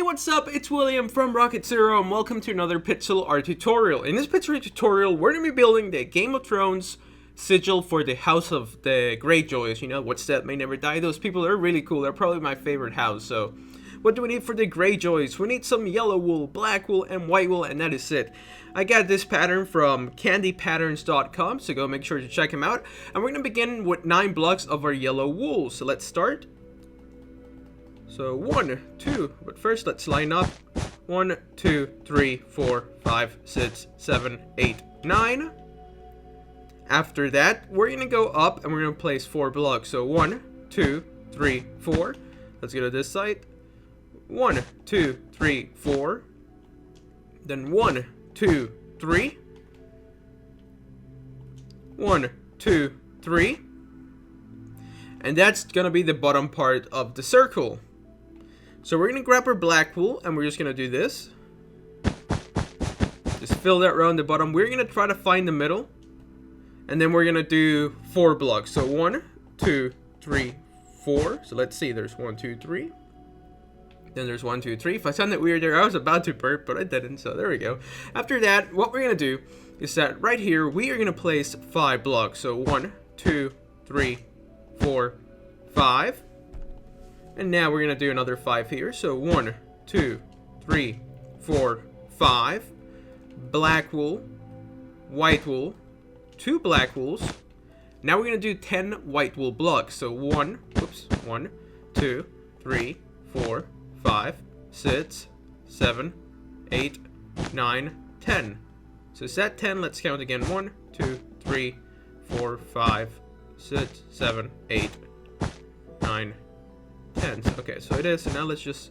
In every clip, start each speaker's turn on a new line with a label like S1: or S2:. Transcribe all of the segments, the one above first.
S1: what's up? It's William from Rocket Zero and welcome to another pixel art tutorial. In this pixel art tutorial, we're going to be building the Game of Thrones sigil for the House of the Greyjoys. You know, what's that? May never die. Those people are really cool. They're probably my favorite house. So, what do we need for the Greyjoys? We need some yellow wool, black wool, and white wool, and that is it. I got this pattern from candypatterns.com, so go make sure to check them out. And we're going to begin with 9 blocks of our yellow wool. So let's start. So 1, 2, but first let's line up 1, 2, 3, 4, 5, 6, 7, 8, 9. After that, we're gonna go up and we're gonna place 4 blocks. So 1, 2, 3, 4. Let's go to this side. 1, 2, 3, 4. Then 1, 2, 3. 1, 2, 3. And that's gonna be the bottom part of the circle. So we're going to grab our black wool and we're just going to do this. Just fill that around the bottom. We're going to try to find the middle. And then we're going to do 4 blocks. So 1, 2, 3, 4. So let's see. There's 1, 2, 3. Then there's 1, 2, 3. If I sounded weird there, I was about to burp, but I didn't. So there we go. After that, what we're going to do is that right here, we are going to place 5 blocks. So 1, 2, 3, 4, 5. And now we're going to do another 5 here. So 1, 2, 3, 4, 5. Black wool, white wool, 2 black wools. Now we're going to do 10 white wool blocks. So 1, 2, 3, 4, 5, 6, 7, 8, 9, 10. So set 10. Let's count again. 1, 2, 3, 4, 5, 6, 7, 8, 9, 10. Okay, so it is. So now let's just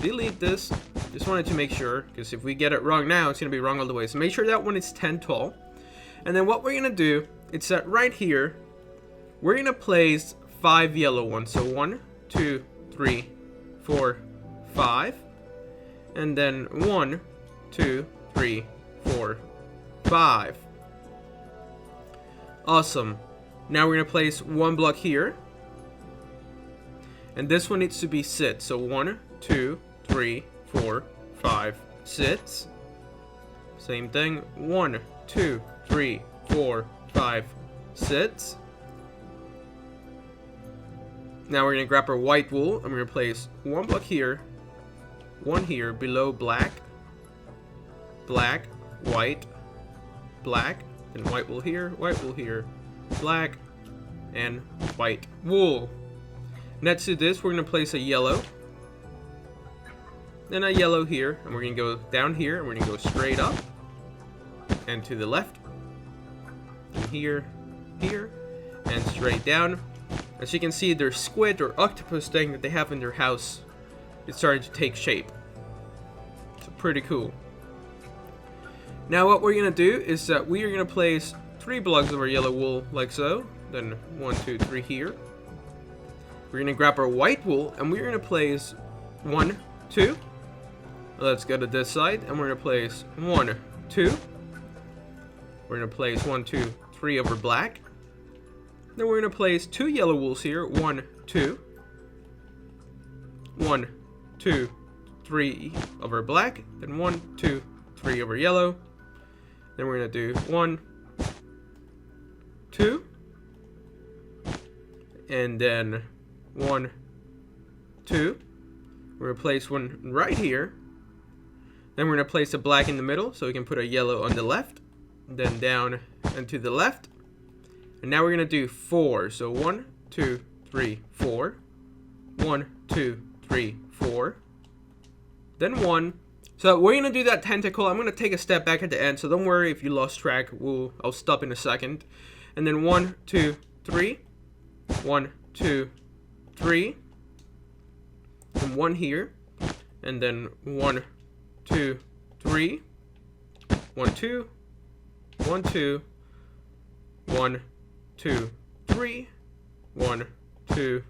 S1: delete this. Just wanted to make sure, because if we get it wrong now, it's going to be wrong all the way. So make sure that one is 10 tall. And then what we're going to do, it's that right here, we're going to place 5 yellow ones. So 1, 2, 3, 4, 5. And then 1, 2, 3, 4, 5. Awesome. Now we're going to place 1 block here. And this one needs to be sit. So 1, 2, 3, 4, 5, 6. Same thing. 1, 2, 3, 4, 5, 6. Now we're going to grab our white wool and we're going to place 1 block here, 1 here below black, black, white, black, then white wool here, black, and white wool. Next to this, we're going to place a yellow. Then a yellow here. And we're going to go down here. And we're going to go straight up. And to the left. And here. Here. And straight down. As you can see, their squid or octopus thing that they have in their house is starting to take shape. It's pretty cool. Now what we're going to do is that we are going to place 3 blocks of our yellow wool like so. Then 1, 2, 3 here. We're going to grab our white wool and we're going to place 1, 2. Let's go to this side and we're going to place 1, 2. We're going to place 1, 2, 3 over black. Then we're going to place 2 yellow wools here. 1, 2. 1, 2, 3 over black. Then 1, 2, 3 over yellow. Then we're going to do 1, 2. And then 1, 2. We're going to place one right here. Then we're going to place a black in the middle so we can put a yellow on the left. Then down and to the left. And now we're going to do 4. So 1, 2, 3, 4. 1, 2, 3, 4. Then 1. So we're going to do that tentacle. I'm going to take a step back at the end. So don't worry if you lost track. I'll stop in a second. And then 1, 2, 3. 1, 2, 3. And 1 here. And then 1, 2, 3. 1, 2. 1, 2. 1, 2, 3. 1, 2,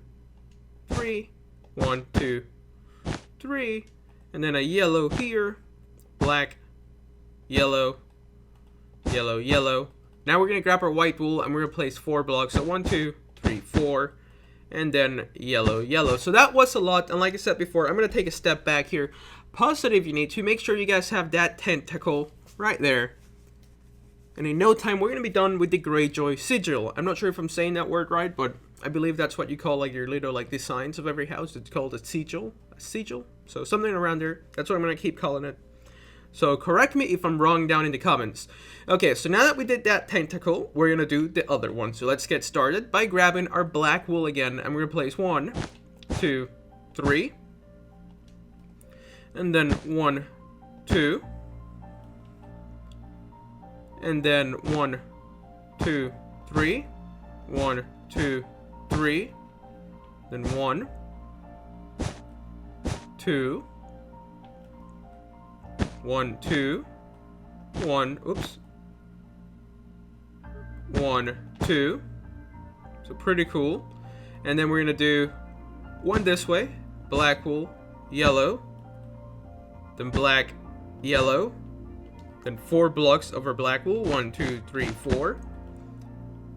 S1: 3. 1, 2, 3. And then a yellow here. Black. Yellow. Yellow, yellow. Now we're going to grab our white wool and we're going to place 4 blocks. So 1, 2, 3, 4. and then yellow, yellow. So that was a lot, and like I said before, I'm going to take a step back here. Pause it if you need to. Make sure you guys have that tentacle right there. And in no time, we're going to be done with the Greyjoy Sigil. I'm not sure if I'm saying that word right, but I believe that's what you call like your little like designs of every house. It's called a sigil. A sigil? So something around there. That's what I'm going to keep calling it. So correct me if I'm wrong down in the comments. Okay, so now that we did that tentacle, we're going to do the other one. So let's get started by grabbing our black wool again. And we're going to place 1, 2, 3. And then 1, 2. And then 1, 2, 3. 1, 2, 3. Then 1, 2. 1, 2. 1, oops. 1, 2. So pretty cool. And then we're going to do one this way. Black wool, yellow. Then black, yellow. Then 4 blocks of our black wool. 1, 2, 3, 4.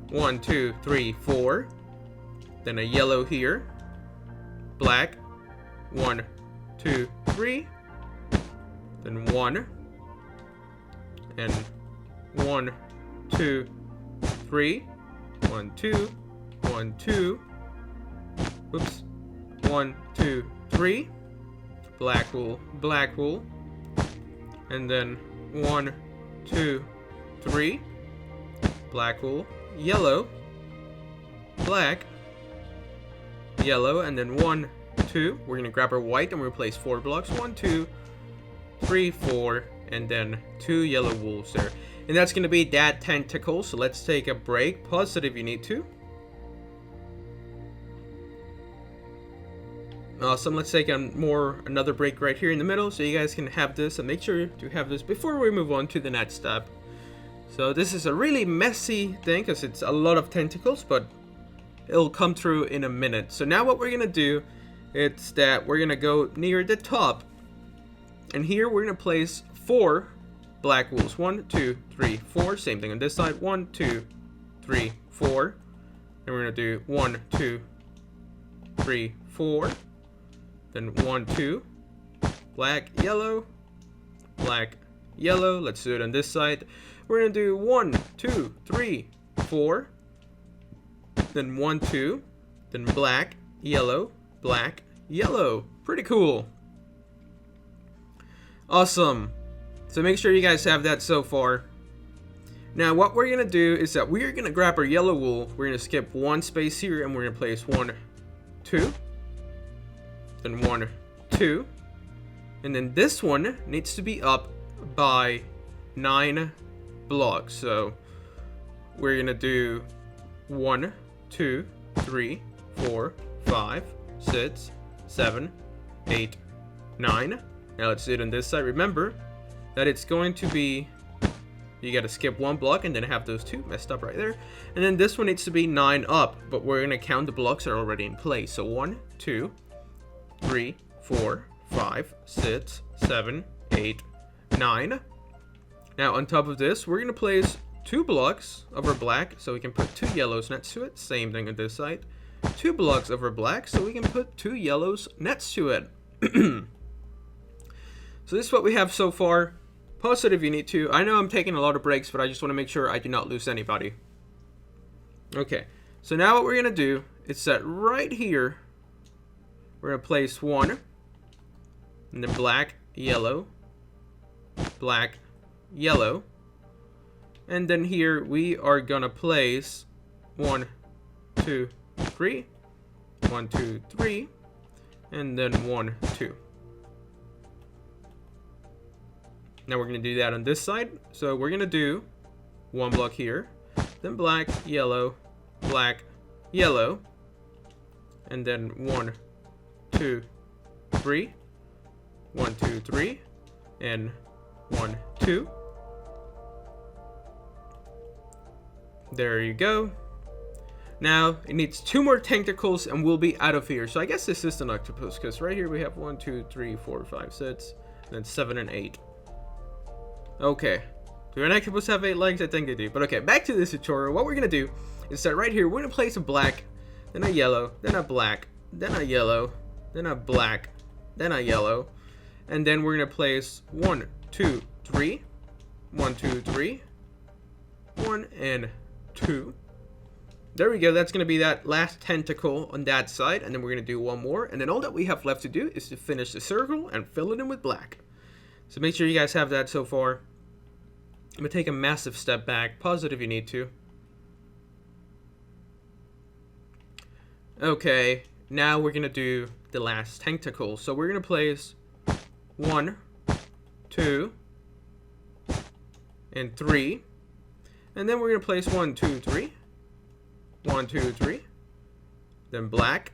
S1: 1, 2, 3, 4. Then a yellow here. Black. 1, 2, 3. Then 1. And 1, 2, 3. 1, 2. 1, 2. Whoops. 1, 2, 3. Black wool, black wool. And then 1, 2, 3. Black wool, yellow, black, yellow, and then 1, 2. We're gonna grab our white and we'll place 4 blocks. 1, 2, 3, 4, and then 2 yellow wools there. And that's gonna be that tentacle. So let's take a break. Pause it if you need to. Awesome. Let's take another break right here in the middle so you guys can have this, and make sure to have this before we move on to the next step. So this is a really messy thing because it's a lot of tentacles, but it'll come through in a minute. So now what we're gonna do is that we're gonna go near the top, and here we're gonna place 4 black wools. 1, 2, 3, 4. Same thing on this side. 1, 2, 3, 4. And we're gonna do 1, 2, 3, 4. Then 1, 2, black, yellow, black, yellow. Let's do it on this side. We're gonna do 1, 2, 3, 4. Then 1, 2, then black, yellow, black, yellow. Pretty cool. Awesome. So make sure you guys have that so far. Now what we're gonna do is that we're gonna grab our yellow wool. We're gonna skip 1 space here and we're gonna place 1, 2. Then 1, 2, and then this one needs to be up by 9 blocks. So we're gonna do 1, 2, 3, 4, 5, 6, 7, 8, 9. Now let's do it on this side. Remember that it's going to be, you gotta skip 1 block and then have those 2 messed up right there. And then this one needs to be 9 up, but we're gonna count the blocks that are already in place. So 1, 2, 3, 4, 5, 6, 7, 8, 9. Now on top of this, we're going to place 2 blocks of our black so we can put 2 yellows next to it. Same thing on this side. 2 blocks of our black so we can put 2 yellows next to it. So this is what we have so far. Pause it if you need to. I know I'm taking a lot of breaks, but I just want to make sure I do not lose anybody. Okay, so now what we're going to do is that right here, we're going to place 1, and then black, yellow, black, yellow. And then here we are going to place 1, 2, 3, 1, 2, 3, and then 1, 2. Now we're going to do that on this side. So we're going to do 1 block here, then black, yellow, and then 1, 2, 3, 1, 2, 3, and 1, 2. There you go. Now it needs 2 more tentacles and we'll be out of here. So I guess this is an octopus because right here we have 1, 2, 3, 4, 5, 6, and then 7 and 8. Okay. Do an octopus have 8 legs? I think they do. But okay, back to this tutorial. What we're gonna do is that right here we're gonna place a black then a yellow, then a black, then a yellow, then a black, then a yellow. And then we're going to place 1, 2, 3, 1, 2, 3, 1 and 2. There we go. That's going to be that last tentacle on that side. And then we're going to do one more. And then all that we have left to do is to finish the circle and fill it in with black. So make sure you guys have that so far. I'm going to take a massive step back. Pause it if you need to. Okay. Now we're going to do the last tentacle. So we're going to place 1, 2, and 3. And then we're going to place 1, 2, 3. 1, 2, 3. Then black.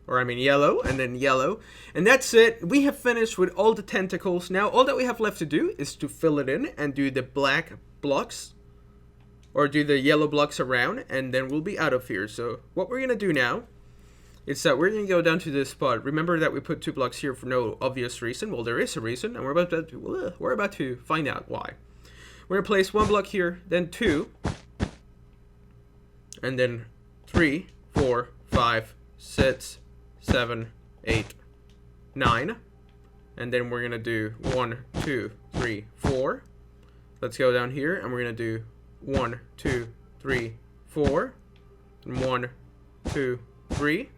S1: Or I mean yellow. And then yellow. And that's it. We have finished with all the tentacles. Now all that we have left to do is to fill it in and do the black blocks. Or do the yellow blocks around. And then we'll be out of here. So what we're going to do now is that we're going to go down to this spot. Remember that we put 2 blocks here for no obvious reason. Well, there is a reason. And we're about to find out why. We're going to place 1 block here. Then 2. And then 3, 4, 5, 6, 7, 8, 9. And then we're going to do 1, 2, 3, 4. Let's go down here and we're going to do 1, 2, 3, 4. And 1, 2, 3.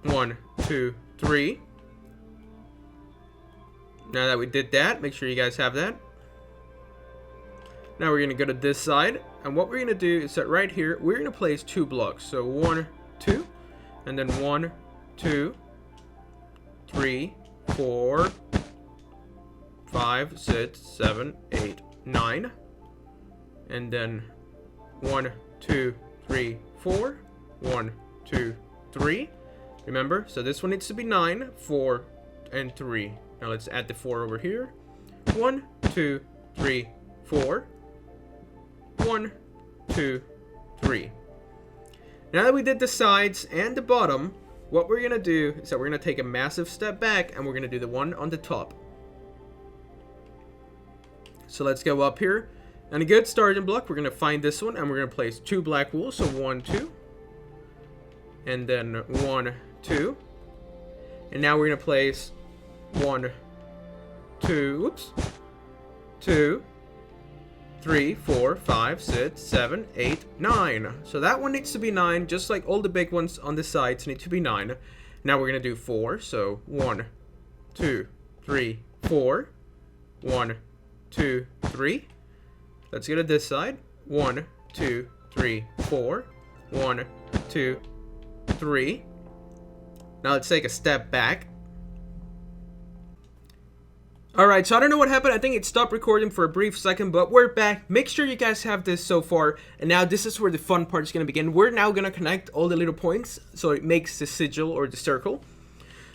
S1: 1, 2, 3. Now that we did that, make sure you guys have that. Now we're going to go to this side. And what we're going to do is that right here, we're going to place 2 blocks. So 1, 2. And then 1, 2, 3, 4, 5, 6, 7, 8, 9. And then 1, 2, 3, 4. 1, 2, 3. Remember, so this one needs to be 9, 4, and 3. Now let's add the 4 over here. 1, 2, 3, 4. 1, 2, 3. Now that we did the sides and the bottom, what we're going to do is that we're going to take a massive step back and we're going to do the one on the top. So let's go up here. And a good starting block, we're going to find this one and we're going to place 2 black wool. So 1, 2. And then 1, 2. And now we're going to place 1, 2, whoops, 2, 3, 4, 5, 6, 7, 8, 9. So that one needs to be 9, just like all the big ones on the sides need to be 9. Now we're going to do 4. So 1, 2, 3, 4. 1, 2, 3. Let's go to this side. 1, 2, 3, 4. 1, 2, 3. Now let's take a step back. Alright, so I don't know what happened. I think it stopped recording for a brief second, but we're back. Make sure you guys have this so far. And now this is where the fun part is going to begin. We're now going to connect all the little points so it makes the sigil or the circle.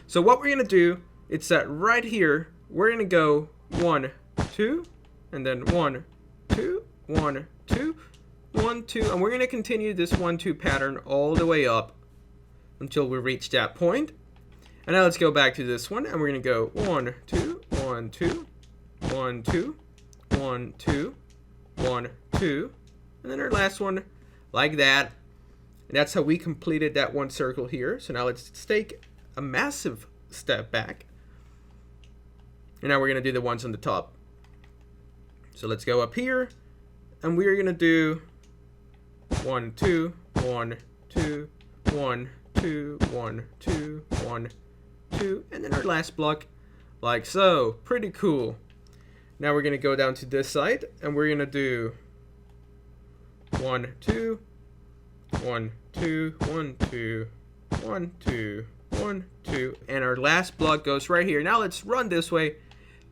S1: So what we're going to do, it's that right here, we're going to go 1, 2, and then 1, 2, 1, 2, 1, 2. And we're going to continue this 1, 2 pattern all the way up until we reach that point. And now let's go back to this one, and we're going to go 1, 2, 1, 2, 1, 2, 1, 2, 1, 2, and then our last one like that. And that's how we completed that one circle here. So now let's take a massive step back. And now we're going to do the ones on the top. So let's go up here, and we're going to do 1, 2, 1, 2, 1, 2, 1, 2, 1, 2, and then our last block like so. Pretty cool. Now we're going to go down to this side and we're going to do 1, 2, 1, 2, 1, 2, 1, 2, 1, 2, and our last block goes right here. Now let's run this way,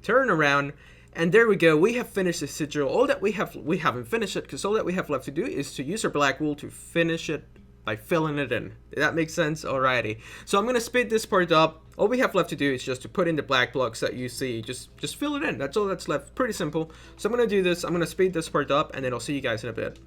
S1: turn around, and there we go. We have finished the sigil. All that we haven't finished it because all that we have left to do is to use our black wool to finish it by filling it in. That makes sense? Alrighty. So I'm going to speed this part up. All we have left to do is just to put in the black blocks that you see. Just fill it in. That's all that's left. Pretty simple. So I'm going to do this. I'm going to speed this part up, and then I'll see you guys in a bit.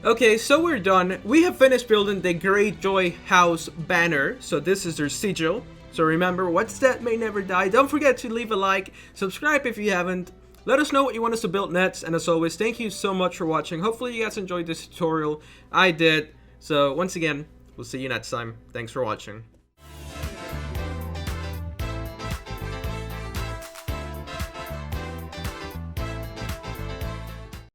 S1: Okay, so we're done. We have finished building the Greyjoy house banner. So this is their sigil. So remember, what's that may never die. Don't forget to leave a like, subscribe if you haven't. Let us know what you want us to build next. And as always, thank you so much for watching. Hopefully you guys enjoyed this tutorial. I did. So once again, we'll see you next time. Thanks for watching.